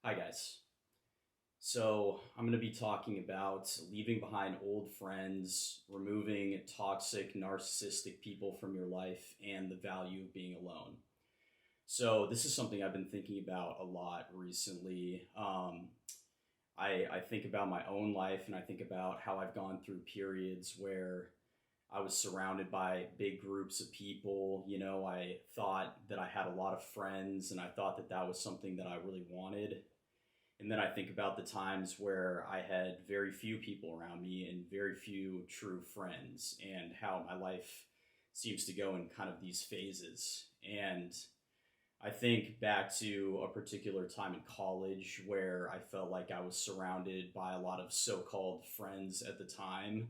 Hi, guys. So, I'm going to be talking about leaving behind old friends, removing toxic, narcissistic people from your life, and the value of being alone. So, this is something I've been thinking about a lot recently. I think about my own life and I think about how I've gone through periods where I was surrounded by big groups of people. I thought that I had a lot of friends and I thought that that was something that I really wanted. And then I think about the times where I had very few people around me and very few true friends, and how my life seems to go in kind of these phases. And I think back to a particular time in college where I felt like I was surrounded by a lot of so called friends at the time.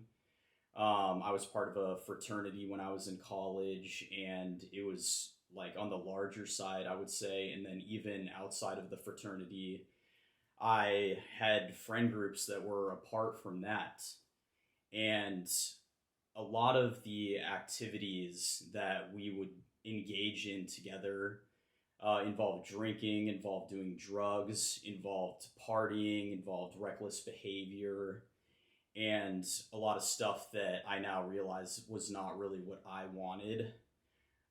I was part of a fraternity when I was in college, and it was like on the larger side, I would say. And then even outside of the fraternity, I had friend groups that were apart from that. And a lot of the activities that we would engage in together involved drinking, involved doing drugs, involved partying, involved reckless behavior, and a lot of stuff that I now realize was not really what I wanted.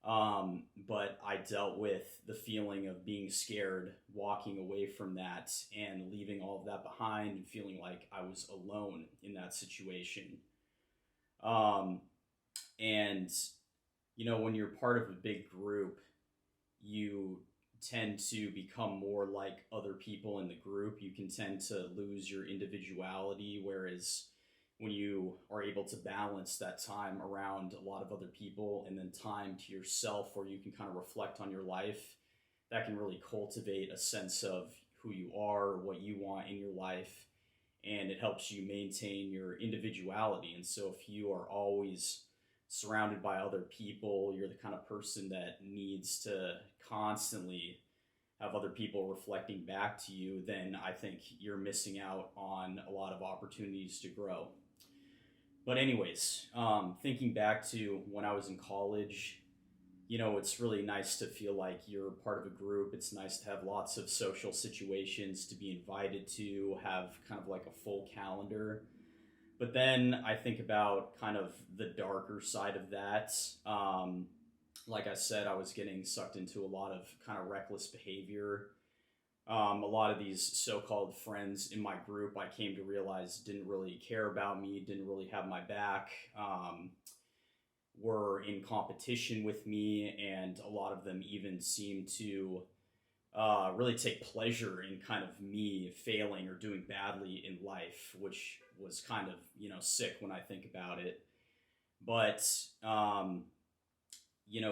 But I dealt with the feeling of being scared, walking away from that, and leaving all of that behind, and feeling like I was alone in that situation. Um, and, when you're part of a big group, you tend to become more like other people in the group. You can tend to lose your individuality, whereas when you are able to balance that time around a lot of other people and then time to yourself where you can kind of reflect on your life, that can really cultivate a sense of who you are, what you want in your life, and it helps you maintain your individuality. And so if you are always surrounded by other people, you're the kind of person that needs to constantly have other people reflecting back to you, then I think you're missing out on a lot of opportunities to grow. But anyways, thinking back to when I was in college, it's really nice to feel like you're part of a group. It's nice to have lots of social situations to be invited to, have kind of like a full calendar. But then I think about kind of the darker side of that. Like I said, I was getting sucked into a lot of kind of reckless behavior. A lot of these so-called friends in my group, I came to realize didn't really care about me, didn't really have my back, were in competition with me, and a lot of them even seemed to really take pleasure in kind of me failing or doing badly in life, which was kind of sick when I think about it. But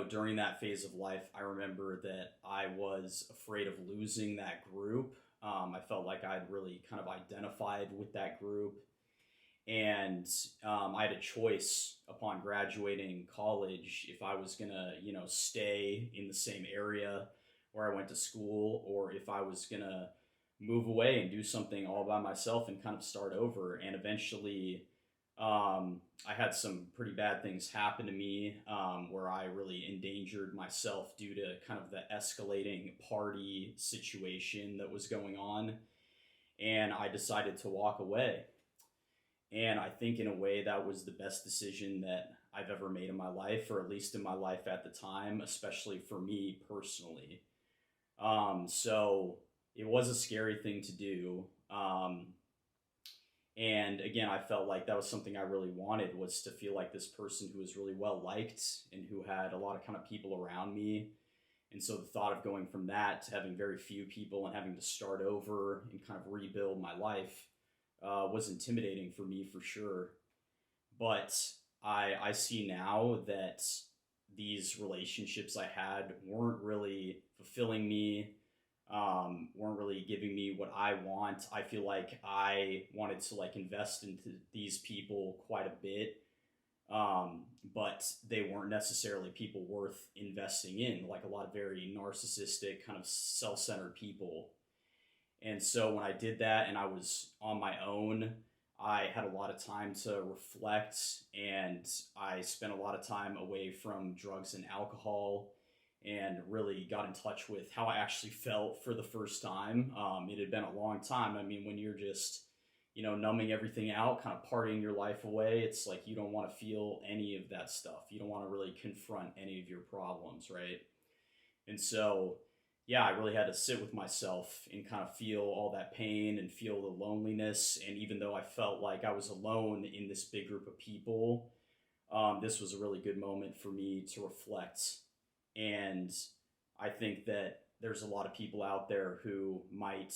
during that phase of life, I remember that I was afraid of losing that group. I felt like I'd really kind of identified with that group. And I had a choice upon graduating college if I was going to, stay in the same area where I went to school, or if I was going to move away and do something all by myself and kind of start over. And eventually, I had some pretty bad things happen to me, where I really endangered myself due to kind of the escalating party situation that was going on. And I decided to walk away. And I think in a way that was the best decision that I've ever made in my life, or at least in my life at the time, especially for me personally. So it was a scary thing to do. And again, I felt like that was something I really wanted, was to feel like this person who was really well liked and who had a lot of kind of people around me. And so the thought of going from that to having very few people and having to start over and kind of rebuild my life was intimidating for me for sure. But I see now that these relationships I had weren't really fulfilling me, weren't really giving me what I want. I feel like I wanted to like invest into these people quite a bit, but they weren't necessarily people worth investing in. Like a lot of very narcissistic, kind of self-centered people. And so when I did that and I was on my own, I had a lot of time to reflect, and I spent a lot of time away from drugs and alcohol. and really got in touch with how I actually felt for the first time. It had been a long time. I mean, when you're just, numbing everything out, kind of partying your life away, it's like you don't want to feel any of that stuff. You don't want to really confront any of your problems, right? And so, yeah, I really had to sit with myself and kind of feel all that pain and feel the loneliness. And even though I felt like I was alone in this big group of people, this was a really good moment for me to reflect. And I think that there's a lot of people out there who might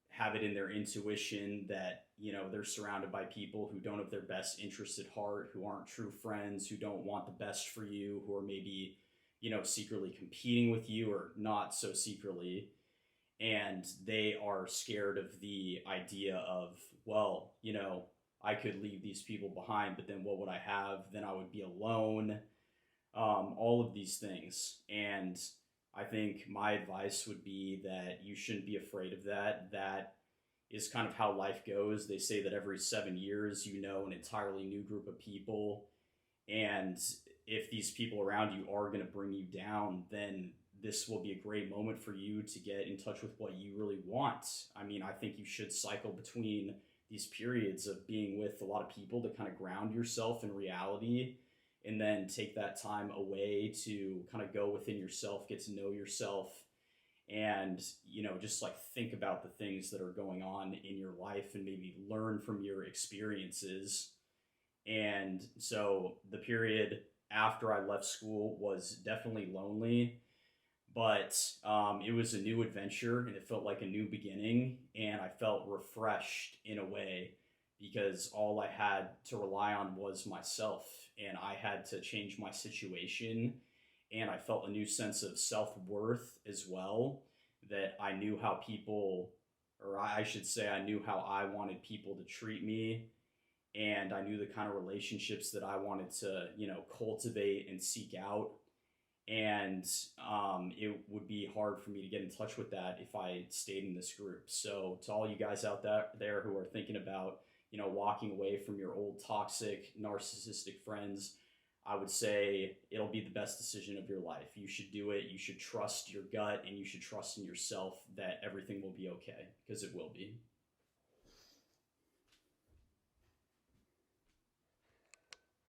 have it in their intuition that, they're surrounded by people who don't have their best interest at heart, who aren't true friends, who don't want the best for you, who are maybe, secretly competing with you or not so secretly. And they are scared of the idea of, well, I could leave these people behind, but then what would I have? Then I would be alone. All of these things. And I think my advice would be that you shouldn't be afraid of that. That is kind of how life goes. They say that every 7 years, an entirely new group of people. And if these people around you are going to bring you down, then this will be a great moment for you to get in touch with what you really want. I mean, I think you should cycle between these periods of being with a lot of people to kind of ground yourself in reality, and then take that time away to kind of go within yourself, get to know yourself, and just like think about the things that are going on in your life and maybe learn from your experiences. And so the period after I left school was definitely lonely, but it was a new adventure and it felt like a new beginning, and I felt refreshed in a way because all I had to rely on was myself, and I had to change my situation, and I felt a new sense of self-worth as well, that I knew how people, or I should say I knew how I wanted people to treat me, and I knew the kind of relationships that I wanted to, cultivate and seek out. And it would be hard for me to get in touch with that if I stayed in this group. So to all you guys out there who are thinking about, walking away from your old toxic, narcissistic friends, I would say it'll be the best decision of your life. You should do it. You should trust your gut, and you should trust in yourself that everything will be okay, because it will be.